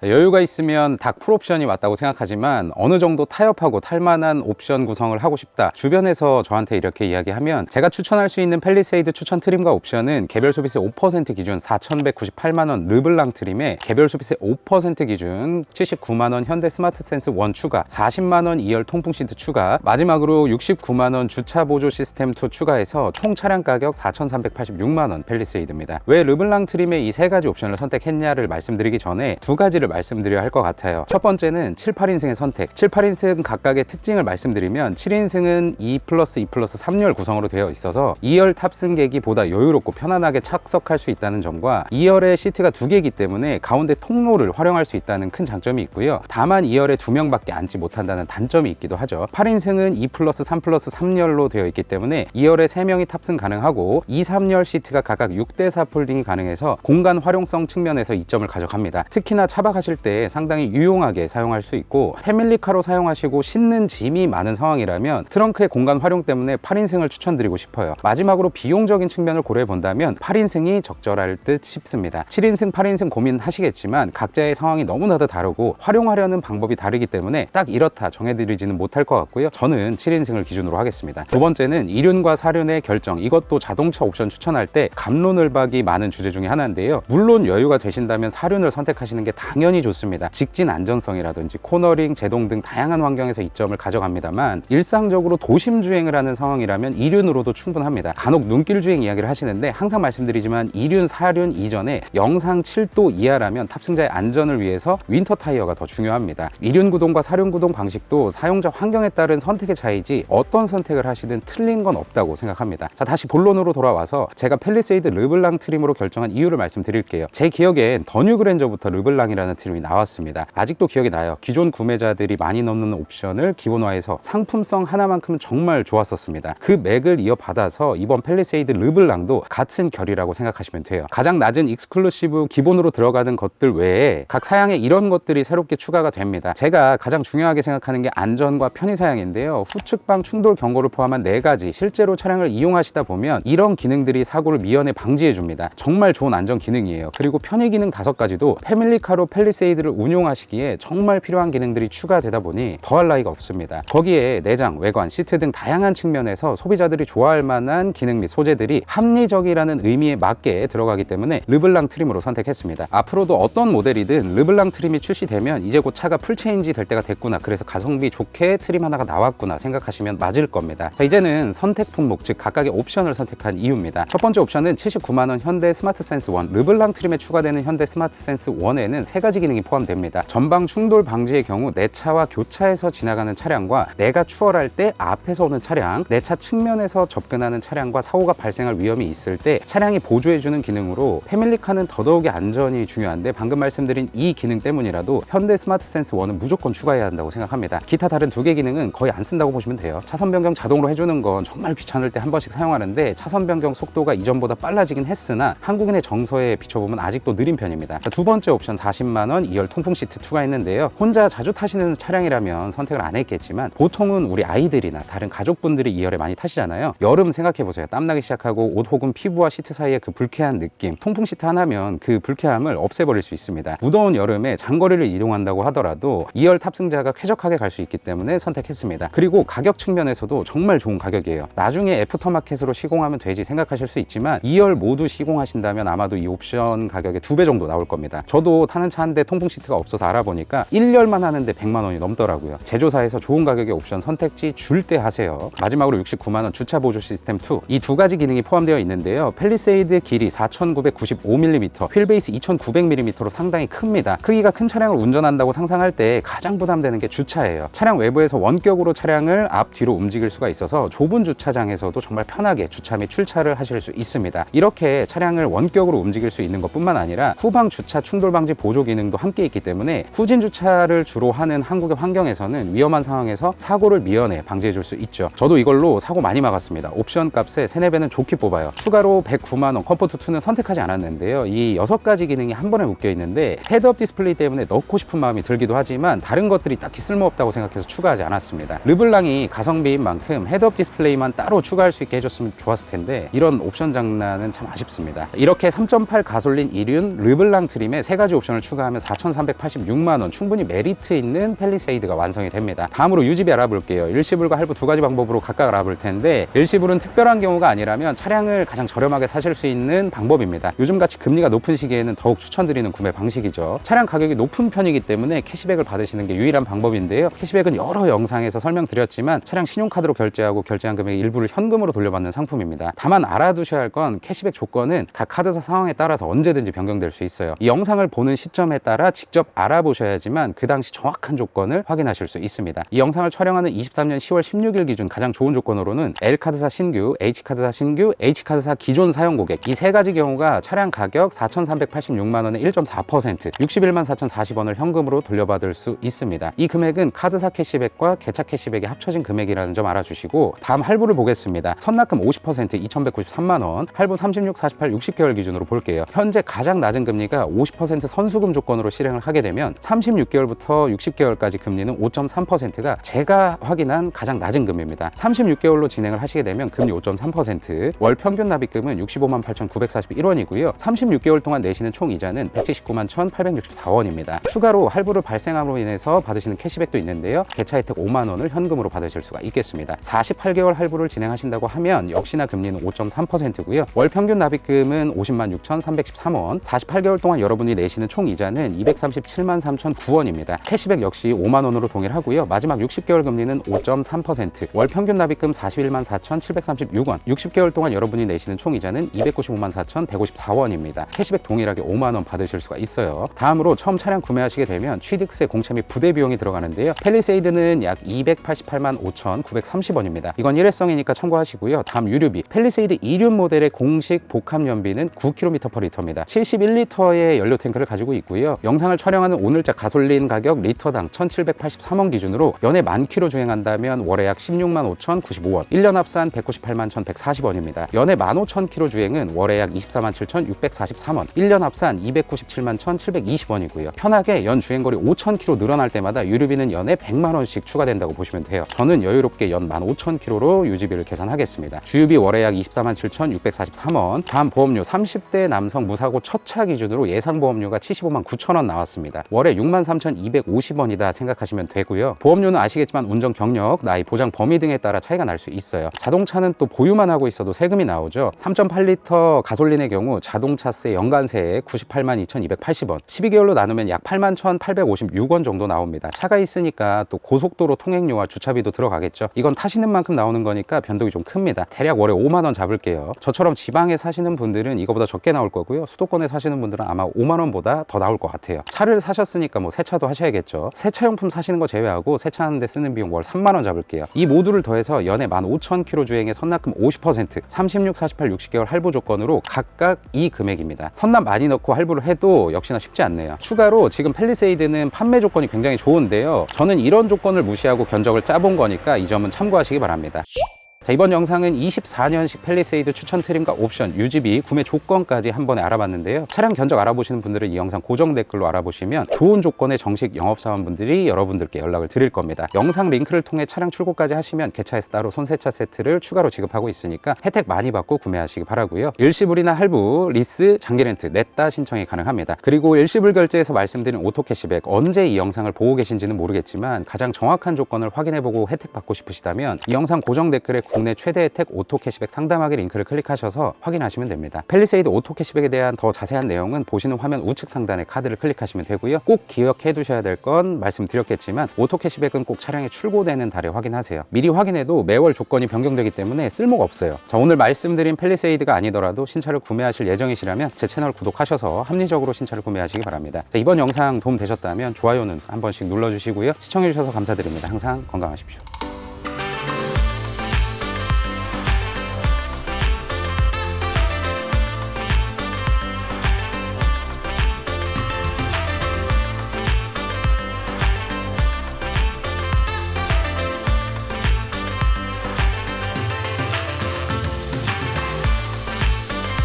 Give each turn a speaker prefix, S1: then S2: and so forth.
S1: 여유가 있으면 닥 풀옵션이 맞다고 생각하지만 어느 정도 타협하고 탈만한 옵션 구성을 하고 싶다, 주변에서 저한테 이렇게 이야기하면 제가 추천할 수 있는 팰리세이드 추천 트림과 옵션은 개별 소비세 5% 기준 4,198만원 르블랑 트림에 개별 소비세 5% 기준 79만원 현대 스마트 센스 1 추가, 40만원 2열 통풍 시트 추가, 마지막으로 69만원 주차 보조 시스템 2 추가해서 총 차량 가격 4,386만원 팰리세이드입니다. 왜 르블랑 트림의 이 세 가지 옵션을 선택했냐를 말씀드리기 전에 두 가지를 말씀드려야 할 것 같아요. 첫 번째는 7, 8인승의 선택. 7, 8인승 각각의 특징을 말씀드리면 7인승은 2+2+3열 구성으로 되어 있어서 2열 탑승객이 보다 여유롭고 편안하게 착석할 수 있다는 점과 2열의 시트가 2개이기 때문에 가운데 통로를 활용할 수 있다는 큰 장점이 있고요. 다만 2열에 2명밖에 앉지 못한다는 단점이 있기도 하죠. 8인승은 2+3+3열로 되어 있기 때문에 2열에 3명이 탑승 가능하고 2, 3열 시트가 각각 6대4 폴딩이 가능해서 공간 활용성 측면에서 이점을 가져갑니다. 특히나 차박하실 때 상당히 유용하게 사용할 수 있고, 패밀리카로 사용하시고 싣는 짐이 많은 상황이라면 트렁크의 공간 활용 때문에 8인승을 추천드리고 싶어요. 마지막으로 비용적인 측면을 고려해 본다면 8인승이 적절할 듯 싶습니다. 7인승, 8인승 고민하시겠지만 각자의 상황이 너무나도 다르고 활용하려는 방법이 다르기 때문에 딱 이렇다 정해드리지는 못할 것 같고요. 저는 7인승을 기준으로 하겠습니다. 두 번째는 이륜과 사륜의 결정. 이것도 자동차 옵션 추천할 때 갑론을박이 많은 주제 중에 하나인데요. 물론 여유가 되신다면 사륜을 선택하시는 게 당연히 좋습니다. 직진 안전성이라든지 코너링, 제동 등 다양한 환경에서 이점을 가져갑니다만 일상적으로 도심 주행을 하는 상황이라면 이륜으로도 충분합니다. 간혹 눈길 주행 이야기를 하시는데 항상 말씀드리지만 이륜, 사륜 이전에 영상 7도 이하라면 탑승자의 안전을 위해서 윈터 타이어가 더 중요합니다. 이륜 구동과 사륜 구동 방식도 사용자 환경에 따른 선택의 차이지 어떤 선택을 하시든 틀린 건 없다고 생각합니다. 자, 다시 본론으로 돌아와서 제가 팰리세이드 르블랑 트림으로 결정한 이유를 말씀드릴게요. 제 기억엔 더 뉴 그랜저부터 르블랑이라는 트림이 나왔습니다. 아직도 기억이 나요. 기존 구매자들이 많이 넣는 옵션을 기본화해서 상품성 하나만큼은 정말 좋았었습니다. 그 맥을 이어받아서 이번 팰리세이드 르블랑도 같은 결이라고 생각하시면 돼요. 가장 낮은 익스클루시브 기본으로 들어가는 것들 외에 각 사양에 이런 것들이 새롭게 추가가 됩니다. 제가 가장 중요하게 생각하는 게 안전과 편의 사양인데요. 후측방 충돌 경고를 포함한 4가지, 실제로 차량을 이용하시다 보면 이런 기능들이 사고를 미연에 방지해 줍니다. 정말 좋은 안전 기능이에요. 그리고 편의 기능 5가지도 패밀리카로 팰리세이드를 운용하시기에 정말 필요한 기능들이 추가되다 보니 더할 나위가 없습니다. 거기에 내장, 외관, 시트 등 다양한 측면에서 소비자들이 좋아할 만한 기능 및 소재들이 합리적이라는 의미에 맞게 들어가기 때문에 르블랑 트림으로 선택했습니다. 앞으로도 어떤 모델이든 르블랑 트림이 출시되면 이제 곧 차가 풀체인지 될 때가 됐구나, 그래서 가성비 좋게 트림 하나가 나왔구나 생각하시면 맞을 겁니다. 자, 이제는 선택 품목, 즉 각각의 옵션을 선택한 이유입니다. 첫 번째 옵션은 79만원 현대 스마트 센스 1. 르블랑 트림에 추가되는 현대 스마트 센스 1에는 3가지 기능이 포함됩니다. 전방 충돌 방지의 경우 내 차와 교차해서 지나가는 차량과 내가 추월할 때 앞에서 오는 차량, 내 차 측면에서 접근하는 차량과 사고가 발생할 위험이 있을 때 차량이 보조해주는 기능으로 패밀리카는 더더욱이 안전이 중요한데 방금 말씀드린 이 기능 때문이라도 현대 스마트 센스 1은 무조건 추가해야 한다고 생각합니다. 기타 다른 2개 기능은 거의 안 쓴다고 보시면 돼요. 차선 변경 자동으로 해주는 건 정말 귀찮을 때 한 번씩 사용하는데 차선 변경 속도가 이전보다 빨라지긴 했으나 한국인의 정서에 비춰보면 아직도 느린 편입니다. 자, 두 번째 옵션 40만원 2열 통풍 시트 2가 있는데요. 혼자 자주 타시는 차량이라면 선택을 안 했겠지만 보통은 우리 아이들이나 다른 가족분들이 2열에 많이 타시잖아요. 여름 생각해보세요. 땀나기 시작하고 옷 혹은 피부와 시트 사이에 그 불쾌한 느낌, 통풍 시트 하나면 그 불쾌함을 없애버릴 수 있습니다. 무더운 여름에 장거리를 이동한다고 하더라도 2열 탑승자가 쾌적하게 갈 수 있기 때문에 선택했습니다. 그리고 가격 측면에서도 정말 좋은 가격이에요. 나중에 애프터마켓으로 시공하면 되지 생각하실 수 있지만 2열 모두 시공하신다면 아마도 이 옵션 가격의 2배 정도 나올 겁니다. 저도 타는 차 한 대 통풍 시트가 없어서 알아보니까 1열만 하는데 100만 원이 넘더라고요. 제조사에서 좋은 가격의 옵션 선택지 줄 때 하세요. 마지막으로 69만 원 주차 보조 시스템 2. 이 2가지 기능이 포함되어 있는데요. 팰리세이드 길이 4,995mm, 휠베이스 2,900mm로 상당히 큽니다. 크기가 큰 차량을 운전한다고 상상할 때 가장 부담되는 게 주차예요. 차량 외부에서 원격으로 차량을 앞, 뒤로 움직일 수가 있어서 좁은 주차장에서도 정말 편하게 주차 및 출차를 하실 수 있습니다. 이렇게 차량을 원격으로 움직일 수 있는 것뿐만 아니라 후방 주차 충돌 방지 보조 기능도 함께 있기 때문에 후진 주차를 주로 하는 한국의 환경에서는 위험한 상황에서 사고를 미연에 방지해 줄 수 있죠. 저도 이걸로 사고 많이 막았습니다. 옵션 값에 3, 4배는 좋게 뽑아요. 추가로 109만 원 컴포트2는 선택하지 않았는데요. 이 6가지 기능이 한 번에 묶여 있는데 헤드업 디스플레이 때문에 넣고 싶은 마음이 들기도 하지만 다른 것들이 딱히 쓸모없다고 생각해서 추가하지 않았습니다. 르블랑이 가성비인 만큼 헤드업 디스플레이만 따로 추가할 수 있게 해줬으면 좋았을 텐데 이런 옵션 장난은 참 아쉽습니다. 이렇게 3.8 가솔린 이륜 르블랑 트림에 3가지 옵션을 추가하면 하면 4,386만 원, 충분히 메리트 있는 팰리세이드가 완성이 됩니다. 다음으로 유지비 알아볼게요. 일시불과 할부 두 가지 방법으로 각각 알아볼 텐데, 일시불은 특별한 경우가 아니라면 차량을 가장 저렴하게 사실 수 있는 방법입니다. 요즘같이 금리가 높은 시기에는 더욱 추천드리는 구매 방식이죠. 차량 가격이 높은 편이기 때문에 캐시백을 받으시는 게 유일한 방법인데요. 캐시백은 여러 영상에서 설명드렸지만 차량 신용카드로 결제하고 결제한 금액의 일부를 현금으로 돌려받는 상품입니다. 다만 알아두셔야 할 건 캐시백 조건은 각 카드사 상황에 따라서 언제든지 변경될 수 있어요. 이 영상을 보는 시점에 따라 직접 알아보셔야지만 그 당시 정확한 조건을 확인하실 수 있습니다. 이 영상을 촬영하는 23년 10월 16일 기준 가장 좋은 조건으로는 L카드사 신규, H카드사 신규, H카드사 기존 사용 고객, 이 세 가지 경우가 차량 가격 4,386만 원의 1.4%, 61만 4,040원을 현금으로 돌려받을 수 있습니다. 이 금액은 카드사 캐시백과 개차 캐시백이 합쳐진 금액이라는 점 알아주시고, 다음 할부를 보겠습니다. 선납금 50% 2,193만 원, 할부 36, 48, 60개월 기준으로 볼게요. 현재 가장 낮은 금리가 50% 선수금 조건으로 실행을 하게 되면 36개월부터 60개월까지 금리는 5.3%가 제가 확인한 가장 낮은 금리입니다. 36개월로 진행을 하시게 되면 금리 5.3%, 월 평균 납입금은 65만 8,941원이고요. 36개월 동안 내시는 총 이자는 179만 1,864원입니다. 추가로 할부를 발생함으로 인해서 받으시는 캐시백도 있는데요. 개차 혜택 5만 원을 현금으로 받으실 수가 있겠습니다. 48개월 할부를 진행하신다고 하면 역시나 금리는 5.3%고요. 월 평균 납입금은 50만 6,313원, 48개월 동안 여러분이 내시는 총 이자는 237만 3,009원입니다. 캐시백 역시 5만 원으로 동일하고요. 마지막 60개월 금리는 5.3%, 월 평균 납입금 41만 4,736원, 60개월 동안 여러분이 내시는 총 이자는 295만 4,154원입니다. 캐시백 동일하게 5만 원 받으실 수가 있어요. 다음으로 처음 차량 구매하시게 되면 취득세, 공차 및 부대 비용이 들어가는데요. 팰리세이드는 약 288만 5,930원입니다. 이건 일회성이니까 참고하시고요. 다음 유류비, 팰리세이드 2륜 모델의 공식 복합 연비는 9km/L입니다. 71리터의 연료 탱크를 가지고 있고요. 영상을 촬영하는 오늘자 가솔린 가격 리터당 1,783원 기준으로 연에 10,000km 주행한다면 월에 약 16만 5,095원, 1년 합산 198만 1,140원입니다. 연에 15,000km 주행은 월에 약 24만 7,643원, 1년 합산 297만 1,720원이고요. 편하게 연 주행거리 5,000km 늘어날 때마다 유류비는 연에 100만 원씩 추가된다고 보시면 돼요. 저는 여유롭게 연 15,000km로 유지비를 계산하겠습니다. 주유비 월에 약 24만 7,643원. 다음 보험료, 30대 남성 무사고 첫 차 기준으로 예상 보험료가 75만 9천원 나왔습니다. 월에 6만 3,250원이다 생각하시면 되고요. 보험료는 아시겠지만 운전 경력, 나이, 보장 범위 등에 따라 차이가 날 수 있어요. 자동차는 또 보유만 하고 있어도 세금이 나오죠. 3.8리터 가솔린의 경우 자동차세 연간세에 98만 2,280원, 12개월로 나누면 약 8만 1,856원 정도 나옵니다. 차가 있으니까 또 고속도로 통행료와 주차비도 들어가겠죠. 이건 타시는 만큼 나오는 거니까 변동이 좀 큽니다. 대략 월에 5만 원 잡을게요. 저처럼 지방에 사시는 분들은 이거보다 적게 나올 거고요. 수도권에 사시는 분들은 아마 5만 원보다 더 나올 것 같아요. 차를 사셨으니까 뭐 세차도 하셔야겠죠. 세차용품 사시는 거 제외하고 세차하는데 쓰는 비용 월 3만 원 잡을게요. 이 모두를 더해서 연에 15,000km 주행에 선납금 50%, 36, 48, 60개월 할부 조건으로 각각 이 금액입니다. 선납 많이 넣고 할부를 해도 역시나 쉽지 않네요. 추가로 지금 팰리세이드는 판매 조건이 굉장히 좋은데요. 저는 이런 조건을 무시하고 견적을 짜본 거니까 이 점은 참고하시기 바랍니다. 자, 이번 영상은 24년식 팰리세이드 추천 트림과 옵션, 유지비, 구매 조건까지 한 번에 알아봤는데요. 차량 견적 알아보시는 분들은 이 영상 고정 댓글로 알아보시면 좋은 조건의 정식 영업사원분들이 여러분들께 연락을 드릴 겁니다. 영상 링크를 통해 차량 출고까지 하시면 개차에서 따로 손세차 세트를 추가로 지급하고 있으니까 혜택 많이 받고 구매하시기 바라고요. 일시불이나 할부, 리스, 장기렌트 냈다 신청이 가능합니다. 그리고 일시불 결제에서 말씀드린 오토캐시백, 언제 이 영상을 보고 계신지는 모르겠지만 가장 정확한 조건을 확인해보고 혜택 받고 싶으시다면 이 영상 고정 댓글에 국내 최대 혜택 오토 캐시백 상담하기 링크를 클릭하셔서 확인하시면 됩니다. 팰리세이드 오토 캐시백에 대한 더 자세한 내용은 보시는 화면 우측 상단에 카드를 클릭하시면 되고요. 꼭 기억해 두셔야 될 건 말씀드렸겠지만 오토 캐시백은 꼭 차량이 출고되는 달에 확인하세요. 미리 확인해도 매월 조건이 변경되기 때문에 쓸모가 없어요. 자, 오늘 말씀드린 팰리세이드가 아니더라도 신차를 구매하실 예정이시라면 제 채널 구독하셔서 합리적으로 신차를 구매하시기 바랍니다. 자, 이번 영상 도움 되셨다면 좋아요는 한 번씩 눌러주시고요. 시청해 주셔서 감사드립니다. 항상 건강하십시오.